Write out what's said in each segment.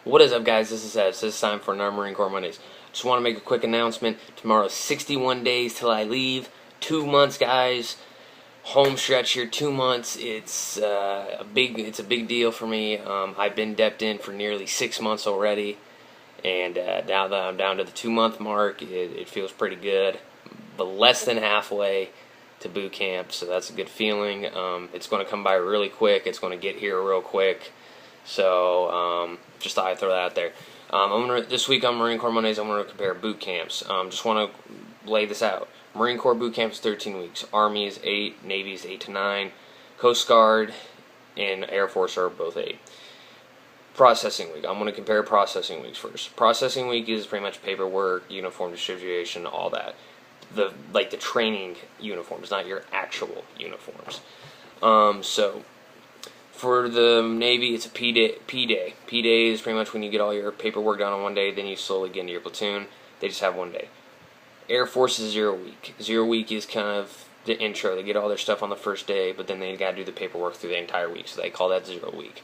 What is up, guys? This is Ev. This is time for another Marine Corps Mondays. Just want to make a quick announcement. Tomorrow's 61 days till I leave. 2 months, guys. Home stretch here. 2 months. It's a big deal for me. I've been depped in for nearly 6 months already, and now that I'm down to the 2 month mark, it feels pretty good. But less than halfway to boot camp, so that's a good feeling. It's going to come by really quick. It's going to get here real quick. So just thought I'd throw that out there. This week on Marine Corps Mondays, I'm going to compare boot camps. Just want to lay this out. Marine Corps boot camp is 13 weeks. Army is 8. Navy is 8 to 9. Coast Guard and Air Force are both 8. Processing week. I'm going to compare processing weeks first. Processing week is pretty much paperwork, uniform distribution, all that. The training uniforms, not your actual uniforms. So for the Navy, it's a P day. P day is pretty much when you get all your paperwork done on one day, then you slowly get into your platoon. They just have one day. Air Force is 0 week. 0 week is kind of the intro. They get all their stuff on the first day, but then they got to do the paperwork through the entire week, so they call that 0 week.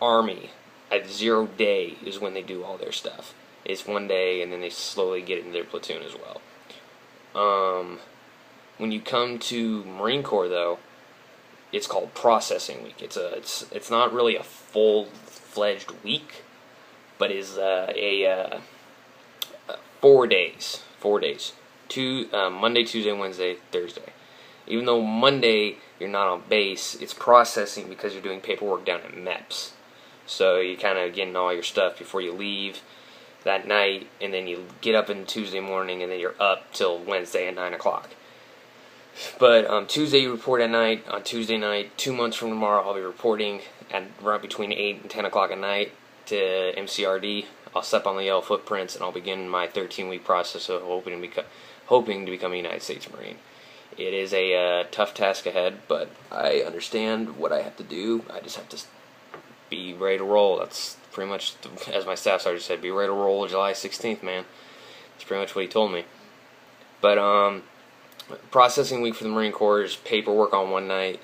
Army, at 0 day is when they do all their stuff. It's 1 day, and then they slowly get into their platoon as well. When you come to Marine Corps, though, it's called processing week. It's not really a full-fledged week, but is 4 days. 4 days. Monday, Tuesday, Wednesday, Thursday. Even though Monday you're not on base, it's processing because you're doing paperwork down at MEPS. So you kind of getting all your stuff before you leave that night, and then you get up on Tuesday morning, and then you're up till Wednesday at 9 o'clock. But Tuesday you report at night. On Tuesday night, 2 months from tomorrow, I'll be reporting at right between 8 and 10 o'clock at night to MCRD. I'll step on the yellow footprints, and I'll begin my 13-week process of hoping to become a United States Marine. It is a tough task ahead, but I understand what I have to do. I just have to be ready to roll. That's pretty much, as my staff sergeant said, be ready to roll July 16th, man. That's pretty much what he told me. But processing week for the Marine Corps is paperwork on one night,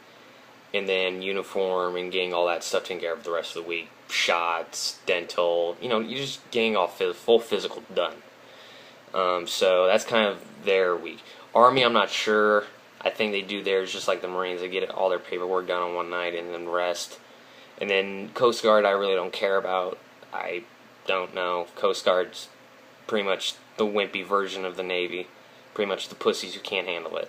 and then uniform and getting all that stuff taken care of the rest of the week. Shots, dental, you're just getting all full physical done. So that's kind of their week. Army, I'm not sure. I think they do theirs just like the Marines. They get all their paperwork done on one night and then rest. And then Coast Guard, I really don't care about. I don't know. Coast Guard's pretty much the wimpy version of the Navy. Pretty much the pussies who can't handle it.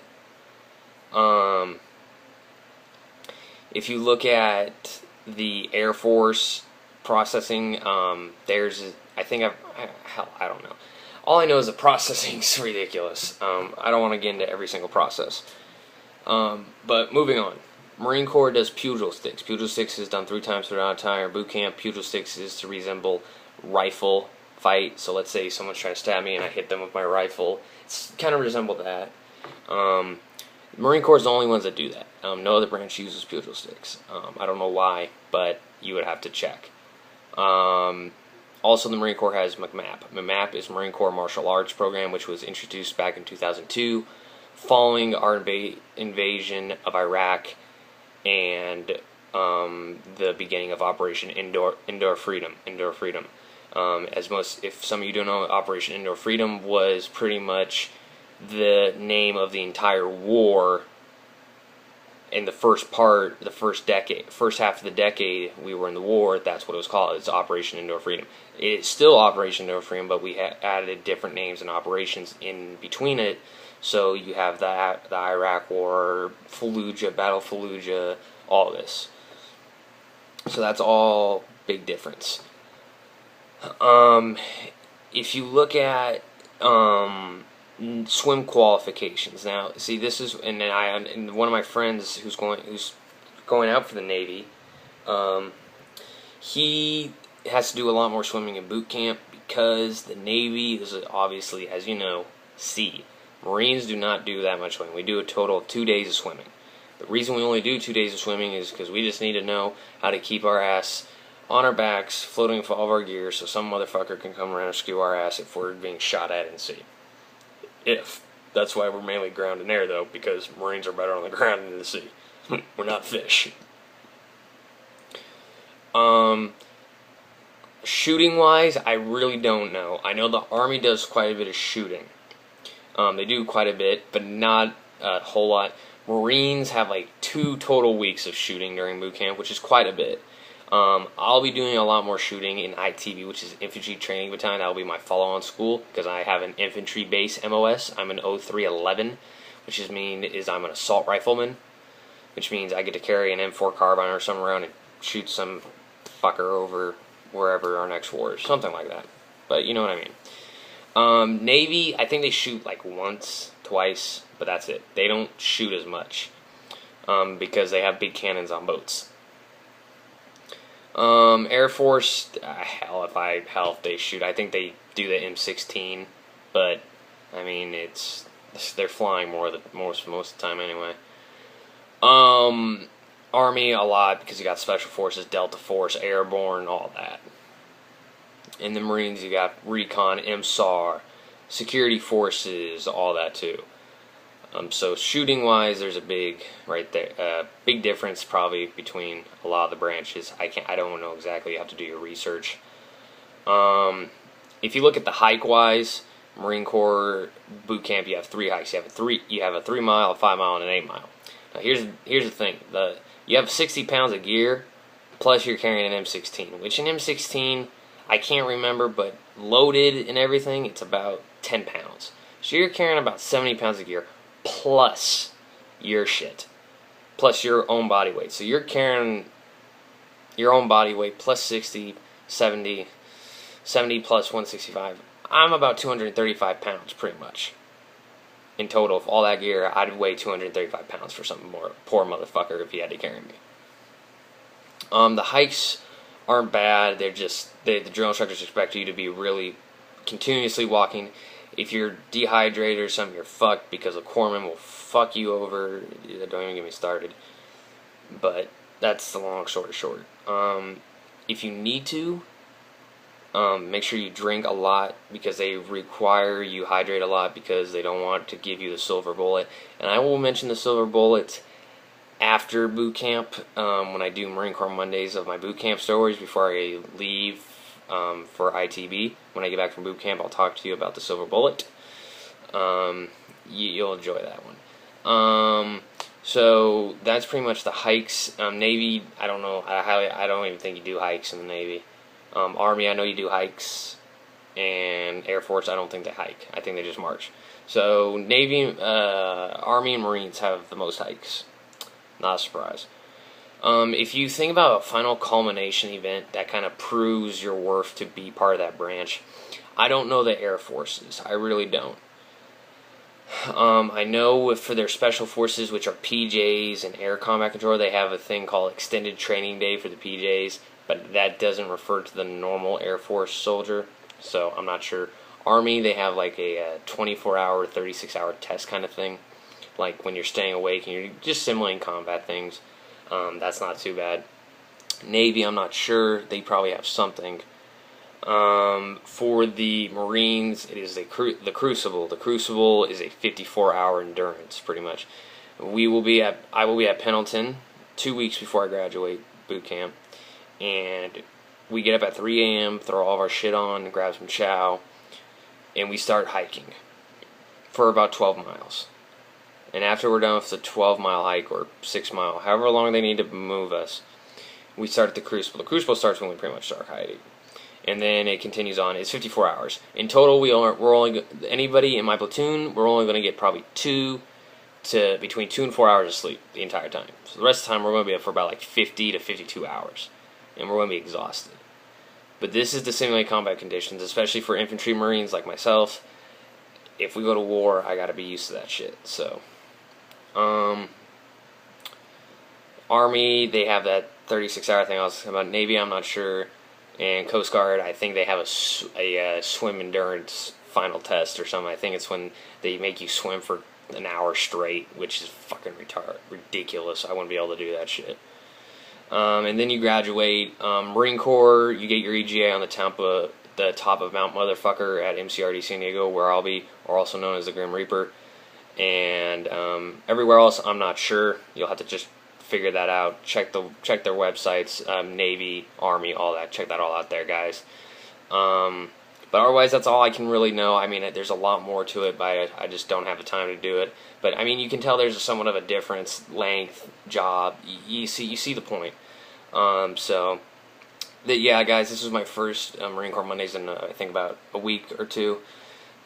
If you look at the Air Force processing, there's, I don't know. All I know is the processing is ridiculous. I don't want to get into every single process. But moving on. Marine Corps does pugil sticks. Pugil sticks is done 3 times throughout entire boot camp. Pugil sticks is to resemble rifle fight. So let's say someone's trying to stab me and I hit them with my rifle. It's kind of resemble that. Marine Corps is the only ones that do that. No other branch uses pugil sticks. I don't know why, but you would have to check. Also, the Marine Corps has MCMAP. MCMAP is Marine Corps Martial Arts Program, which was introduced back in 2002 following our invasion of Iraq and the beginning of Operation Indoor Freedom. If some of you don't know, Operation Indoor Freedom was pretty much the name of the entire war. In the first half of the decade we were in the war, that's what it was called. It's Operation Indoor Freedom. It's still Operation Indoor Freedom, but we added different names and operations in between it. So you have the Iraq War, Fallujah, Battle of Fallujah, all this. So that's all big difference. If you look at swim qualifications, now see this is, and one of my friends who's going out for the Navy, he has to do a lot more swimming in boot camp because the Navy is obviously, as you know, sea. Marines do not do that much swimming. We do a total of 2 days of swimming. The reason we only do 2 days of swimming is because we just need to know how to keep our ass on our backs, floating with all of our gear, so some motherfucker can come around and skew our ass if we're being shot at in sea. That's why we're mainly ground and air, though, because Marines are better on the ground than in the sea. We're not fish. Shooting wise, I really don't know. I know the Army does quite a bit of shooting. They do quite a bit, but not a whole lot. Marines have like 2 total weeks of shooting during boot camp, which is quite a bit. I'll be doing a lot more shooting in ITB, which is Infantry Training Battalion. That will be my follow-on school because I have an infantry base MOS. I'm an 0311, which is I'm an assault rifleman, which means I get to carry an M4 carbine or something around and shoot some fucker over wherever our next war is, something like that. But you know what I mean. Navy, I think they shoot like once, twice, but that's it. They don't shoot as much because they have big cannons on boats. Air Force, hell if they shoot. I think they do the M16, but I mean they're flying most of the time anyway. Army a lot because you got Special Forces, Delta Force, Airborne, all that. In the Marines you got Recon, MSAR, Security Forces, all that too. So shooting wise, there's a big big difference probably between a lot of the branches. I don't know exactly. You have to do your research. If you look at the hike wise, Marine Corps boot camp, you have 3 hikes. You have a 3 mile, a 5 mile, and an 8 mile. Now here's the thing. You have 60 pounds of gear, plus you're carrying an M16. Which an M16, I can't remember, but loaded and everything, it's about 10 pounds. So you're carrying about 70 pounds of gear, plus your shit, plus your own body weight. So you're carrying your own body weight plus 60, 70 plus 165. I'm about 235 pounds pretty much. In total, of all that gear, I'd weigh 235 pounds for some more poor motherfucker if he had to carry me. The hikes aren't bad. They're just, the drill instructors expect you to be really continuously walking. If you're dehydrated or something, you're fucked because a corpsman will fuck you over. Don't even get me started. But that's the long story short. If you need to, make sure you drink a lot because they require you hydrate a lot because they don't want to give you the silver bullet. And I will mention the silver bullet after boot camp when I do Marine Corps Mondays of my boot camp stories before I leave for ITB. When I get back from boot camp, I'll talk to you about the silver bullet. You'll enjoy that one. So that's pretty much the hikes. Navy, I don't know. I don't even think you do hikes in the Navy. Army, I know you do hikes, and Air Force, I don't think they hike. I think they just march. So Navy, Army, and Marines have the most hikes. Not a surprise. If you think about a final culmination event that kind of proves your worth to be part of that branch, I don't know the Air Forces. I really don't. I know for their Special Forces, which are PJs and Air Combat Control, they have a thing called Extended Training Day for the PJs, but that doesn't refer to the normal Air Force soldier, so I'm not sure. Army, they have like a 24-hour, 36-hour test kind of thing, like when you're staying awake and you're just simulating combat things. That's not too bad. Navy, I'm not sure. They probably have something. For the Marines, it is the Crucible. The Crucible is a 54-hour endurance, pretty much. I will be at Pendleton 2 weeks before I graduate boot camp, and we get up at 3 a.m., throw all of our shit on, grab some chow, and we start hiking for about 12 miles. And after we're done with the 12-mile hike, or 6-mile, however long they need to move us, we start at the Crucible. The Crucible starts when we pretty much start hiking. And then it continues on. It's 54 hours. In total, anybody in my platoon, we're only going to get probably between 2 and 4 hours of sleep the entire time. So the rest of the time, we're going to be up for about like 50 to 52 hours. And we're going to be exhausted. But this is the simulated combat conditions, especially for infantry Marines like myself. If we go to war, I got to be used to that shit. So, Army, they have that 36-hour thing I was talking about. Navy, I'm not sure. And Coast Guard, I think they have a swim endurance final test or something. I think it's when they make you swim for an hour straight, which is fucking ridiculous. I wouldn't be able to do that shit. And then you graduate. Marine Corps, you get your EGA on the top of Mount Motherfucker at MCRD San Diego, where I'll be, or also known as the Grim Reaper. And everywhere else, I'm not sure. You'll have to just figure that out. Check their websites, Navy, Army, all that. Check that all out there, guys. But otherwise, that's all I can really know. I mean, there's a lot more to it, but I just don't have the time to do it. But I mean, you can tell there's somewhat of a difference, length, job. You see the point. Yeah, guys, this was my first Marine Corps Mondays in I think about a week or two.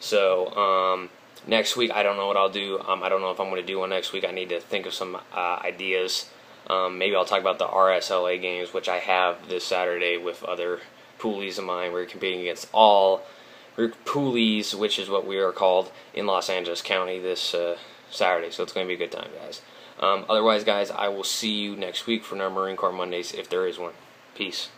So next week, I don't know what I'll do. I don't know if I'm going to do one next week. I need to think of some ideas. Maybe I'll talk about the RSLA games, which I have this Saturday with other poolies of mine. We're competing against all poolies, which is what we are called in Los Angeles County this Saturday. So it's going to be a good time, guys. Otherwise, guys, I will see you next week for our Marine Corps Mondays if there is one. Peace.